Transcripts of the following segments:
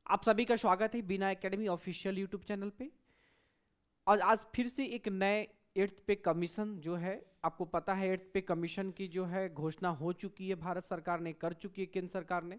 आप सभी का स्वागत है बिना एकेडमी ऑफिशियल यूट्यूब चैनल पे। और आज फिर से एक नए एट्थ पे कमीशन जो है, आपको पता है एट्थ पे कमीशन की जो है घोषणा हो चुकी है, भारत सरकार ने कर चुकी है, केंद्र सरकार ने।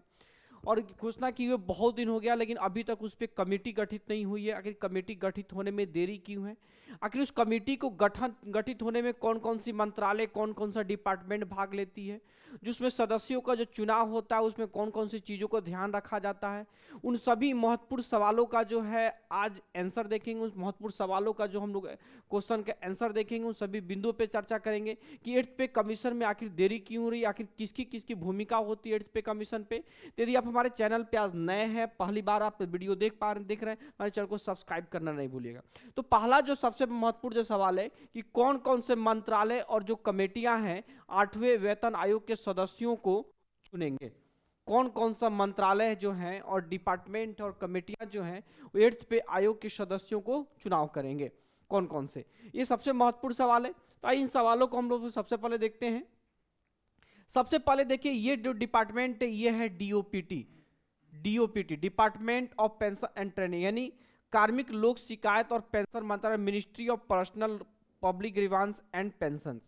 और घोषणा की हुए बहुत दिन हो गया, लेकिन अभी तक उस पर कमेटी गठित नहीं हुई है। आखिर कमेटी गठित होने में देरी क्यों है? आखिर उस कमेटी को गठित होने में कौन कौन सी मंत्रालय, कौन कौन सा डिपार्टमेंट भाग लेती है? जिसमें सदस्यों का जो चुनाव होता है उसमें कौन कौन सी चीज़ों को ध्यान रखा जाता है? उन सभी महत्वपूर्ण सवालों का जो है आज आंसर देखेंगे। उस महत्वपूर्ण सवालों का जो हम लोग क्वेश्चन के आंसर देखेंगे, उन सभी बिंदुओं पे चर्चा करेंगे कि एट्थ पे कमीशन में आखिर देरी क्यों हो रही है, आखिर किसकी किसकी भूमिका होती है एट्थ पे कमीशन पे। तो यदि आप हमारे चैनल पे आज नए हैं, पहली बार आप वीडियो देख रहे हैं, हमारे चैनल को सब्सक्राइब करना नहीं भूलिएगा। तो पहला जो सबसे महत्वपूर्ण जो सवाल है कि कौन कौन से मंत्रालय और जो कमेटियां हैं 8वें वेतन आयोग के सदस्यों को चुनेंगे। कौन कौन सा मंत्रालय जो हैं और डिपार्टमेंट और कमेटियां जो हैं वो एट्थ पे आयोग के सदस्यों को चुनाव करेंगे, कौन कौन से? ये सबसे महत्वपूर्ण सवाल है। तो इन सवालों को हम लोग सबसे पहले देखते हैं। सबसे पहले देखिए, ये जो डिपार्टमेंट है ये है DOPT. DOPT department of pension and training, यानी कार्मिक लोक शिकायत और पेंशन मंत्रालय, ministry of personnel public grievance and pension.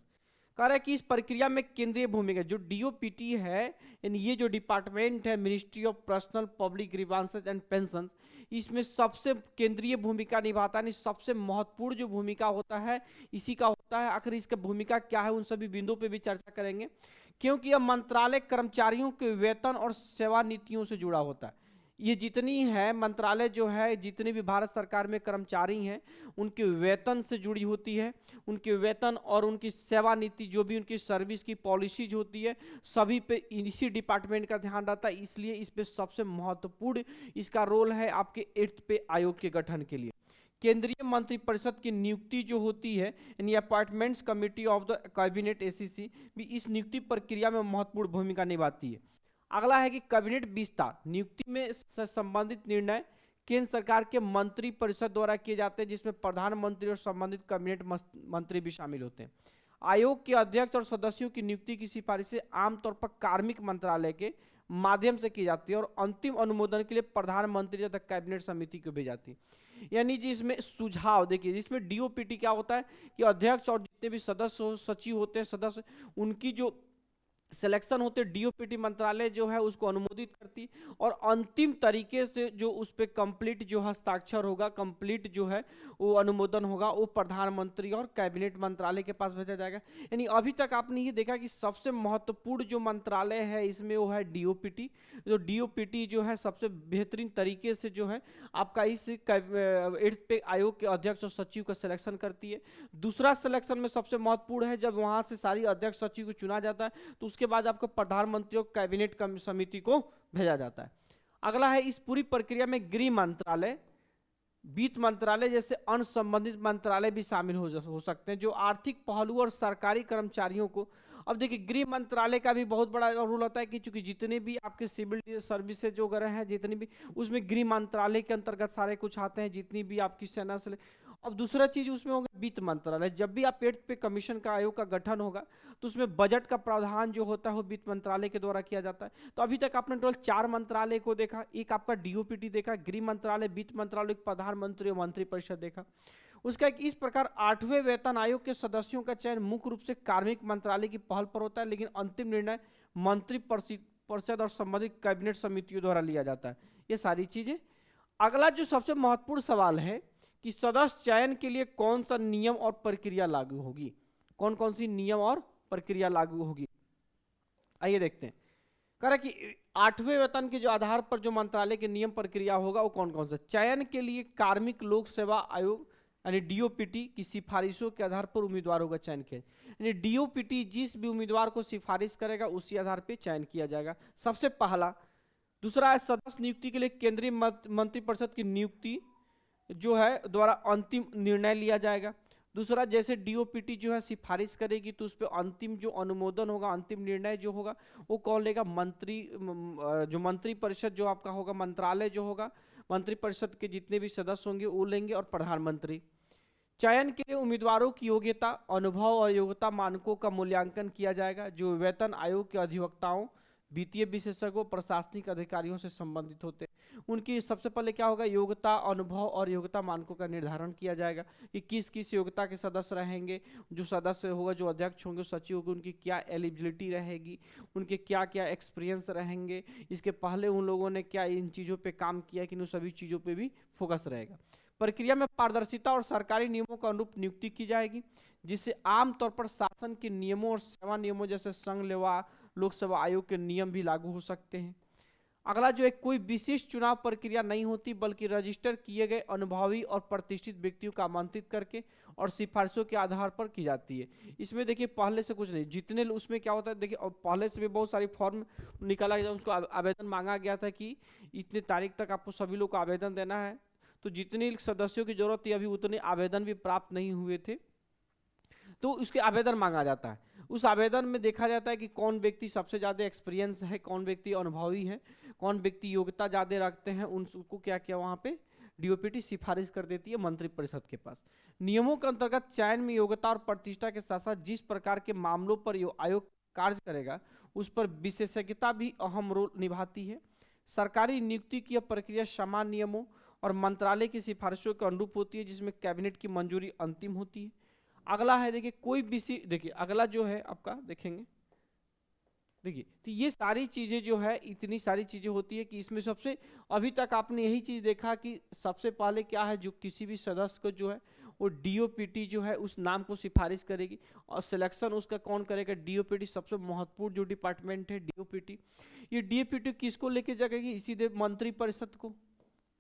कह रहा है कि इस प्रक्रिया में केंद्रीय भूमिका जो डीओपीटी है, यानी ये जो डिपार्टमेंट है ministry of personnel public grievances and pension, इसमें सबसे केंद्रीय भूमिका निभाता है। सबसे महत्वपूर्ण जो भूमिका होता है इसी का होता है। आखिर इसका भूमिका क्या है, उन सभी बिंदुओं पे भी चर्चा करेंगे, क्योंकि यह मंत्रालय कर्मचारियों के वेतन और सेवा नीतियों से जुड़ा होता है। ये जितनी है मंत्रालय जो है, जितने भी भारत सरकार में कर्मचारी हैं उनके वेतन से जुड़ी होती है। उनके वेतन और उनकी सेवा नीति, जो भी उनकी सर्विस की पॉलिसीज होती है, सभी पे इसी डिपार्टमेंट का ध्यान रहता है। इसलिए इस पे सबसे महत्वपूर्ण इसका रोल है आपके एट्थ पे आयोग के गठन के लिए। केंद्रीय मंत्रिपरिषद की नियुक्ति जो होती है, यानी appointments committee of the cabinet ACC, भी इस नियुक्ति प्रक्रिया में महत्वपूर्ण भूमिका निभाती है। अगला है कि कैबिनेट विस्तार, नियुक्ति में संबंधित निर्णय केंद्र सरकार के मंत्री परिषद द्वारा किए जाते हैं, जिसमें प्रधानमंत्री और संबंधित कैबिनेट मंत्री भी शामिल होते हैं। आयोग के अध्यक्ष और सदस्यों की नियुक्ति की सिफारिशें आमतौर पर कार्मिक मंत्रालय के माध्यम से की जाती है और अंतिम अनुमोदन के लिए प्रधानमंत्री तथा कैबिनेट समिति को भेजी जाती है। यानी जिसमें सुझाव देखिए, जिसमें डीओपीटी क्या होता है कि अध्यक्ष और जितने भी सदस्य सचिव होते हैं, सदस्य, उनकी जो सिलेक्शन होते, डीओपीटी मंत्रालय जो है उसको अनुमोदित करती और अंतिम तरीके से जो उस पर कंप्लीट जो हस्ताक्षर होगा, कंप्लीट जो है वो अनुमोदन होगा, वो प्रधानमंत्री और कैबिनेट मंत्रालय के पास भेजा जाएगा। यानी अभी तक आपने ये देखा कि सबसे महत्वपूर्ण जो मंत्रालय है इसमें वो है डीओपीटी। जो डीओपीटी जो है सबसे बेहतरीन तरीके से जो है आपका इस एट्थ पे आयोग के अध्यक्ष और सचिव का सिलेक्शन करती है। दूसरा सिलेक्शन में सबसे महत्वपूर्ण है, जब वहां से सारी अध्यक्ष सचिव को चुना जाता है तो उसके बाद आपको प्रधानमंत्री और कैबिनेट समिति को भेजा जाता है। अगला है, इस पूरी प्रक्रिया में गृह मंत्रालय, वित्त मंत्रालय जैसे अन्य संबंधित मंत्रालय भी शामिल हो सकते हैं, जो आर्थिक पहलू और सरकारी कर्मचारियों को। अब देखिए, गृह मंत्रालय का भी बहुत बड़ा रोल होता है कि चूंकि जितने भी आपके सिविल सर्विसेज वगैरह हैं, जितनी भी, उसमें गृह मंत्रालय के अंतर्गत सारे कुछ आते हैं, जितनी भी आपकी सेना से। अब दूसरा चीज उसमें होगा वित्त मंत्रालय। जब भी आप एट्थ पे कमीशन का आयोग का गठन होगा तो उसमें बजट का प्रावधान जो होता है वो वित्त मंत्रालय के द्वारा किया जाता है। तो अभी तक आपने टोटल 4 मंत्रालय को देखा, एक आपका डीओपीटी देखा, गृह मंत्रालय, वित्त मंत्रालय, प्रधानमंत्री और मंत्रिपरिषद देखा। उसका इस प्रकार 8वें वेतन आयोग के सदस्यों का चयन मुख्य रूप से कार्मिक मंत्रालय की पहल पर होता है, लेकिन अंतिम निर्णय मंत्री परिषद और संबंधित कैबिनेट समितियों द्वारा लिया जाता है। ये सारी चीजें। अगला जो सबसे महत्वपूर्ण सवाल है कि सदस्य चयन के लिए कौन सा नियम और प्रक्रिया लागू होगी, कौन कौन सी नियम और प्रक्रिया लागू होगी, आइए देखते हैं। कह रहा कि 8वें वेतन के जो आधार पर जो मंत्रालय के नियम प्रक्रिया होगा वो कौन कौन सा। चयन के लिए कार्मिक लोक सेवा आयोग यानी डीओपीटी की सिफारिशों के आधार पर उम्मीदवारों का चयन किया, यानी डीओपीटी जिस भी उम्मीदवार को सिफारिश करेगा उसी आधार पर चयन किया जाएगा, सबसे पहला। दूसरा है, सदस्य नियुक्ति के लिए केंद्रीय मंत्रिपरिषद की नियुक्ति जो है द्वारा अंतिम निर्णय लिया जाएगा। दूसरा, जैसे डीओपीटी जो है सिफारिश करेगी तो उस पर अंतिम जो अनुमोदन होगा, अंतिम निर्णय जो होगा वो कौन लेगा, मंत्री, जो मंत्री परिषद जो आपका होगा, मंत्रालय जो होगा, मंत्री परिषद के जितने भी सदस्य होंगे वो लेंगे, और प्रधानमंत्री। चयन के लिए उम्मीदवारों की योग्यता, अनुभव और योग्यता मानकों का मूल्यांकन किया जाएगा, जो वेतन आयोग के अधिवक्ताओं वित्तीय विशेषज्ञों, प्रशासनिक अधिकारियों से संबंधित होते हैं। उनकी सबसे पहले क्या होगा, योग्यता, अनुभव और योग्यता मानकों का निर्धारण किया जाएगा कि किस किस योग्यता के सदस्य रहेंगे। जो सदस्य होगा, जो अध्यक्ष होंगे, सचिव होंगे, उनकी क्या एलिजिबिलिटी रहेगी, उनके क्या क्या एक्सपीरियंस रहेंगे, इसके पहले उन लोगों ने क्या इन चीज़ों पे काम किया कि उन सभी चीज़ों पे भी फोकस रहेगा। प्रक्रिया में पारदर्शिता और सरकारी नियमों के अनुरूप नियुक्ति की जाएगी, जिससे आमतौर पर शासन के नियमों और सेवा नियमों जैसे संघ लेवा, लोक सेवा आयोग के नियम भी लागू हो सकते हैं। अगला जो है, कोई विशिष्ट चुनाव प्रक्रिया नहीं होती, बल्कि रजिस्टर किए गए अनुभवी और प्रतिष्ठित व्यक्तियों को आमंत्रित करके और सिफारिशों के आधार पर की जाती है। इसमें देखिए पहले से कुछ नहीं, जितने उसमें क्या होता है देखिए, और पहले से भी बहुत सारी फॉर्म निकाला गया, उसको आवेदन मांगा गया था कि इतने तारीख तक आपको सभी लोग को आवेदन देना है। तो जितने सदस्यों की जरूरत थी, अभी उतने आवेदन भी प्राप्त नहीं हुए थे, तो उसके आवेदन मांगा जाता है। उस आवेदन में देखा जाता है कि कौन व्यक्ति सबसे ज़्यादा एक्सपीरियंस है, कौन व्यक्ति अनुभवी है, कौन व्यक्ति योग्यता ज़्यादा रखते हैं, उनको क्या क्या वहाँ पे डीओपीटी सिफारिश कर देती है मंत्रिपरिषद के पास। नियमों के अंतर्गत चयन में योग्यता और प्रतिष्ठा के साथ साथ जिस प्रकार के मामलों पर आयोग कार्य करेगा, उस पर विशेषज्ञता भी अहम रोल निभाती है। सरकारी नियुक्ति की यह प्रक्रिया समान नियमों और मंत्रालय की सिफारिशों के अनुरूप होती है, जिसमें कैबिनेट की मंजूरी अंतिम होती है। अगला है देखिए, कोई भी देखिए अगला जो है आपका देखेंगे, देखिए तो ये सारी चीजें जो है, इतनी सारी चीजें होती है कि इसमें सबसे अभी तक आपने यही चीज देखा कि सबसे पहले क्या है, जो किसी भी सदस्य को जो है वो डीओपीटी जो है उस नाम को सिफारिश करेगी और सिलेक्शन उसका कौन करेगा, डीओपीटी। सबसे महत्वपूर्ण जो डिपार्टमेंट है डीओपीटी, ये डीओपीटी किसको लेके जाएगी, इसी मंत्रिपरिषद को।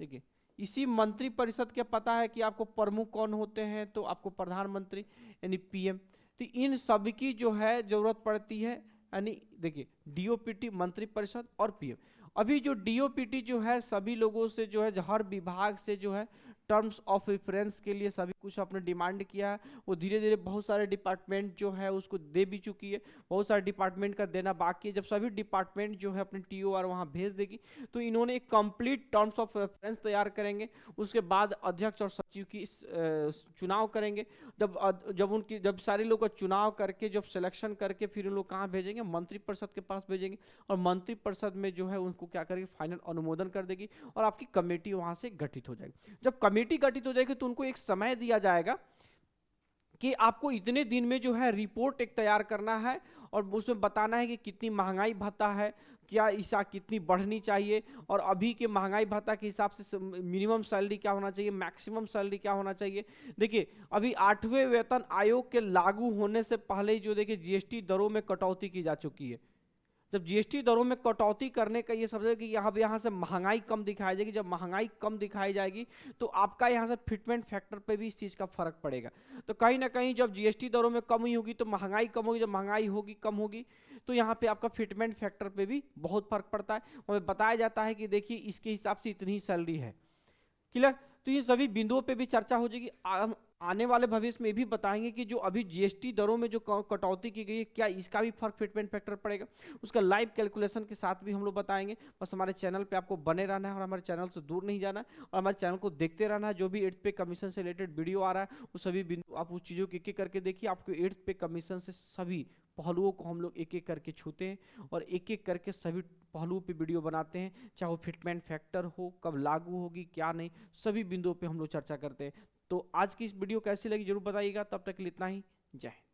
देखिए इसी मंत्रिपरिषद के पता है कि आपको प्रमुख कौन होते हैं, तो आपको प्रधानमंत्री यानी पीएम। तो इन सभी की जो है जरूरत पड़ती है, यानी देखिए डीओपीटी, मंत्रिपरिषद और पीएम। अभी जो डीओपीटी जो है सभी लोगों से जो है, हर विभाग से जो है टर्म्स ऑफ रेफरेंस के लिए सभी कुछ अपने डिमांड किया है। वो धीरे धीरे बहुत सारे डिपार्टमेंट जो है उसको दे भी चुकी है, बहुत सारे डिपार्टमेंट का देना बाकी है। जब सभी डिपार्टमेंट जो है अपने टीओआर वहाँ भेज देगी, तो इन्होंने एक कंप्लीट टर्म्स ऑफ रेफरेंस तैयार करेंगे। उसके बाद अध्यक्ष और सचिव की चुनाव करेंगे। जब सारे लोग का चुनाव करके, जब सिलेक्शन करके, फिर उन लोग कहाँ भेजेंगे, मंत्रिपरिषद के पास भेजेंगे, और मंत्रिपरिषद में जो है उनको क्या करेगी, फाइनल अनुमोदन कर देगी और आपकी कमेटी वहाँ से गठित हो जाएगी। जब कमेटी गठित हो जाएगी तो उनको एक समय दिया जाएगा कि आपको इतने दिन में जो है रिपोर्ट एक तैयार करना है और उसमें बताना है कि कितनी महंगाई भत्ता है, क्या ईसा कितनी बढ़नी चाहिए, और अभी के महंगाई भत्ता के हिसाब से मिनिमम सैलरी क्या होना चाहिए, मैक्सिमम सैलरी क्या होना चाहिए। देखिए अभी 8वें वेतन आयोग के लागू होने से पहले ही जो देखिए जीएसटी दरों में कटौती की जा चुकी है। जब जीएसटी दरों में कटौती करने का ये समझे कि यहाँ से महंगाई कम दिखाई जाएगी। जब महंगाई कम दिखाई जाएगी तो आपका यहाँ से फिटमेंट फैक्टर पे भी इस चीज़ का फर्क पड़ेगा। तो कहीं ना कहीं जब जीएसटी दरों में कम ही होगी तो महंगाई कम होगी, जब महंगाई होगी कम होगी तो यहाँ पे आपका फिटमेंट फैक्टर पे भी बहुत फर्क पड़ता है। हमें बताया जाता है कि देखिए इसके हिसाब से इतनी सैलरी है। क्लियर? तो ये सभी बिंदुओं पे भी चर्चा हो जाएगी। आने वाले भविष्य में भी बताएंगे कि जो अभी जीएसटी दरों में जो कटौती की गई है, क्या इसका भी फर्क फिटमेंट फैक्टर पड़ेगा, उसका लाइव कैलकुलेशन के साथ भी हम लोग बताएंगे। बस हमारे चैनल पे आपको बने रहना है और हमारे चैनल से दूर नहीं जाना है और हमारे चैनल को देखते रहना है। जो भी 8th पे कमीशन से रिलेटेड वीडियो आ रहा है वो सभी बिंदु आप उस चीज़ों को एक एक करके देखिए। आपको 8th पे कमीशन से सभी पहलुओं को हम लोग एक एक करके छूते हैं और एक एक करके सभी पहलुओं पे वीडियो बनाते हैं, चाहे वो फिटमेंट फैक्टर हो, कब लागू होगी क्या नहीं, सभी बिंदुओं पे हम लोग चर्चा करते हैं। तो आज की इस वीडियो कैसी लगी जरूर बताइएगा। तब तक के लिए इतना ही, जय हिंद।